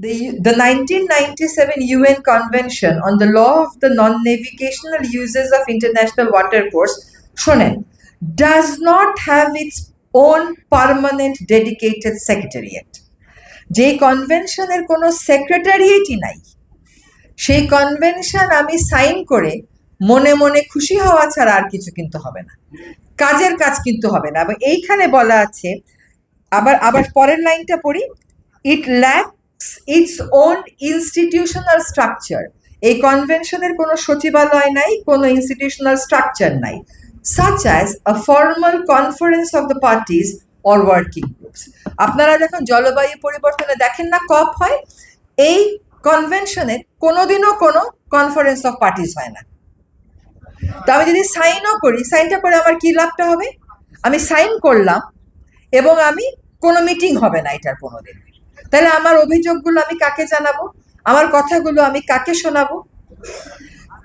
The 1997 UN Convention on the Law of the Non-Navigational Uses of International Watercourse, শোনেন, does not have its own permanent dedicated secretariat. যে কনভেনশনের কোনো সেক্রেটারিয়েটই নাই, সেই convention আমি sign করে মনে মনে খুশি হওয়া ছাড়া আর কিছু কিন্তু হবে না, কাজের কাজ কিন্তু হবে না। এবং এইখানে বলা আছে, আবার পরের লাইনটা পড়ি, it lacks its own institutional structure. এই কনভেনশনের কোনো সচিবালয় নাই, কোনো ইনস্টিটিউশনাল স্ট্রাকচার নাই, such as a formal conference of the parties or working groups. আপনারা যখন জলবায়ু পরিবর্তনে দেখেন না কপ হয়, এই কনভেনশনের কোনোদিনও কোনো কনফারেন্স অফ পার্টিস হয় না। তো আমি যদি সাইনও করি, সাইনটা করে আমার কি লাভটা হবে? আমি সাইন করলাম এবং আমি কোনো মিটিং হবে না এটার কোনোদিন। তাহলে আমার অভিযোগগুলো আমি কাকে জানাবো? আমার কথাগুলো আমি কাকে শোনাবো?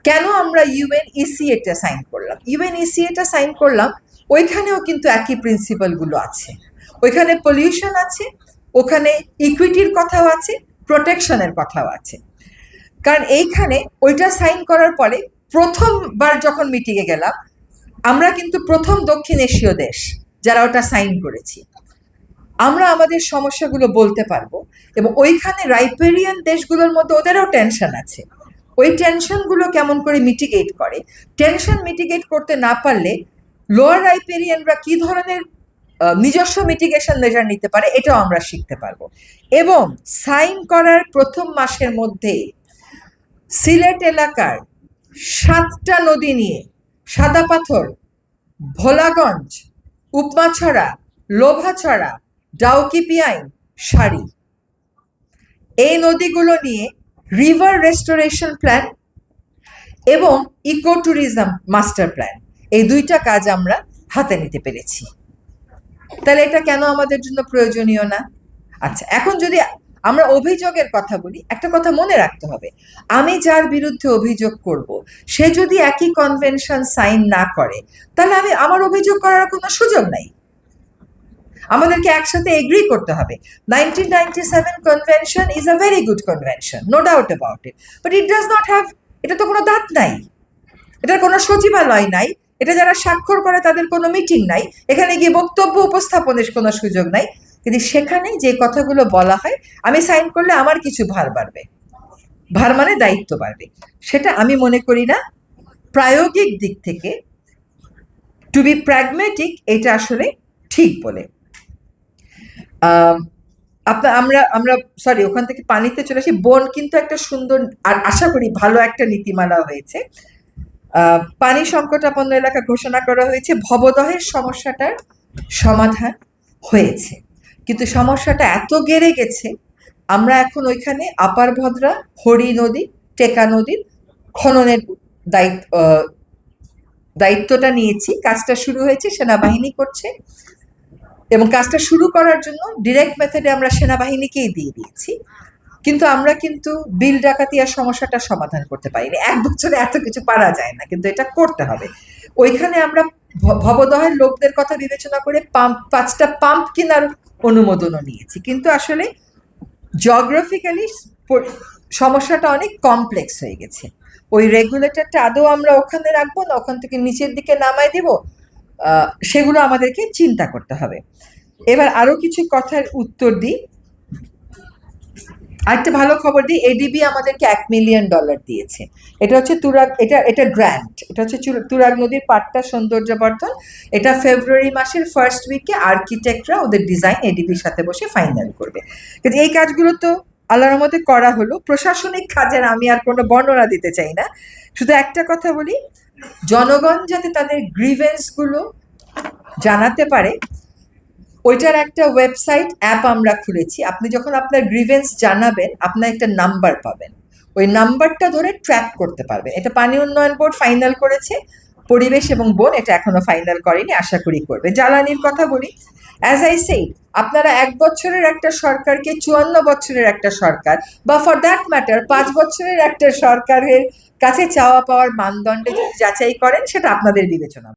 কেন আমরা ইউএনইসিএটা সাইন করলাম? ইউএনইসিএটা সাইন করলাম, ওইখানেও কিন্তু একই প্রিন্সিপালগুলো আছে। ওইখানে পলিউশন আছে, ওখানে ইকুইটির কথাও আছে, প্রোটেকশনের কথাও আছে। কারণ এইখানে ওইটা সাইন করার পরে প্রথমবার যখন মিটিংয়ে গেলাম, আমরা কিন্তু প্রথম দক্ষিণ এশীয় দেশ যারা ওটা সাইন করেছি। আমরা আমাদের সমস্যাগুলো বলতে পারবো এবং ওইখানে রাইপেরিয়ান দেশগুলোর মধ্যে ওদেরও টেনশন আছে। ওই টেনশনগুলো কেমন করে মিটিগেট করে, টেনশন মিটিগেট করতে না পারলে লোয়ার রাইপেরিয়ানরা কী ধরনের নিজস্ব মিটিগেশন মেজার নিতে পারে, এটাও আমরা শিখতে পারবো। এবং সাইন করার প্রথম মাসের মধ্যে সিলেট এলাকার 7টা নদী নিয়ে, সাদা পাথর, ভোলাগঞ্জ, উপমাছড়া, লোভাছড়া, ডাউকিপিয়াইন, সারি, এই নদীগুলো নিয়ে রিভার রেস্টোরেশন প্ল্যান এবং ইকো ট্যুরিজম মাস্টার প্ল্যান, এই দুইটা কাজ আমরা হাতে নিতে পেরেছি। তাহলে এটা কেন আমাদের জন্য প্রয়োজনীয় না? আচ্ছা, এখন যদি আমরা অভিযোগের কথা বলি, একটা কথা মনে রাখতে হবে, আমি যার বিরুদ্ধে অভিযোগ করব, সে যদি একই কনভেনশন সাইন না করে, তাহলে আমার অভিযোগ করার কোনো সুযোগ নাই। আমাদেরকে একসাথে এগ্রি করতে হবে। 1997 convention is a very good convention, no doubt about it, but it does not have, এটা তো কোনো দাঁত নাই, এটার কোনো সচিবালয় নাই, এটা যারা স্বাক্ষর করে তাদের কোনো মিটিং নাই, এখানে গিয়ে বক্তব্য উপস্থাপনের কোনো সুযোগ নাই। কিন্তু সেখানে যে কথাগুলো বলা হয়, আমি সাইন করলে আমার কিছু ভার বাড়বে, ভার মানে দায়িত্ব বাড়বে, সেটা আমি মনে করি না। প্রায়োগিক দিক থেকে টু বি প্র্যাগমেটিক, এটা আসলে ঠিক বলে। আমরা সরি, ওখান থেকে পানিতে চলে আসি। বন কিন্তু একটা সুন্দর আর আশা করি ভালো একটা নীতিমালা হয়েছে। পানি সংকটাপন্ন এলাকা ঘোষণা করা হয়েছে, ভবদহের সমস্যাটার সমাধান হয়েছে, কিন্তু সমস্যাটা এত বেড়ে গেছে, আমরা এখন ওইখানে আপার ভদ্রা, হরি নদী, টেকা নদীর খননের দায়িত্বটা নিয়েছি। কাজটা শুরু হয়েছে, সেনাবাহিনী করছে, এবং কাজটা শুরু করার জন্য ডিরেক্ট মেথডে আমরা সেনাবাহিনীকেই দিয়ে দিয়েছি। কিন্তু আমরা কিন্তু বিল ডাকাতিয়ার সমস্যাটা সমাধান করতে পারিনি। 1 বছরে এত কিছু পারা যায় না, কিন্তু এটা করতে হবে। ওইখানে আমরা ভবদহের লোকদের কথা বিবেচনা করে 5টা পাম্প কেনার অনুমোদনও নিয়েছি, কিন্তু আসলে জিওগ্রাফিক্যালি সমস্যাটা অনেক কমপ্লেক্স হয়ে গেছে। ওই রেগুলেটরটা আদৌ আমরা ওখানে রাখবো না ওখান থেকে নিচের দিকে নামাই দিব, সেগুলো আমাদেরকে চিন্তা করতে হবে। এবার আরো কিছু কথার উত্তর দিই। আরেকটা ভালো খবর দিই, এডিবি আমাদেরকে $1 মিলিয়ন দিয়েছে। এটা হচ্ছে তুরাগ, এটা গ্র্যান্ট, এটা হচ্ছে তুরাগ নদীর পাটটা সৌন্দর্যবর্ধন। এটা ফেব্রুয়ারি মাসের ফার্স্ট উইকে আর্কিটেক্টরা ওদের ডিজাইন এডিবির সাথে বসে ফাইনাল করবে। কিন্তু এই কাজগুলো তো আল্লাহর মধ্যে করা হলো। প্রশাসনিক কাজের আমি আর কোনো বর্ণনা দিতে চাই না, শুধু একটা কথা বলি, জনগণ যাতে তাদের গ্রিভেন্সগুলো জানাতে পারে, ওইটার একটা ওয়েবসাইট অ্যাপ আমরা খুলেছি। আপনি যখন আপনার গ্রিভেন্স জানাবেন, আপনার একটা নাম্বার পাবেন, ওই নাম্বারটা ধরে ট্র্যাক করতে পারবেন। এটা পানি উন্নয়ন বোর্ড ফাইনাল করেছে, পরিবেশ এবং বন এটা এখনো ফাইনাল করেনি, আশা করি করবে। জ্বালানির কথা বলি, অ্যাজ আই সেইড, আপনারা 1 বছরের একটা সরকারকে 54 বছরের একটা সরকার, বা ফর দ্যাট ম্যাটার 5 বছরের একটা সরকারের কাছে চাওয়া পাওয়ার মানদণ্ডে যদি যাচাই করেন, সেটা আপনাদের বিবেচনা।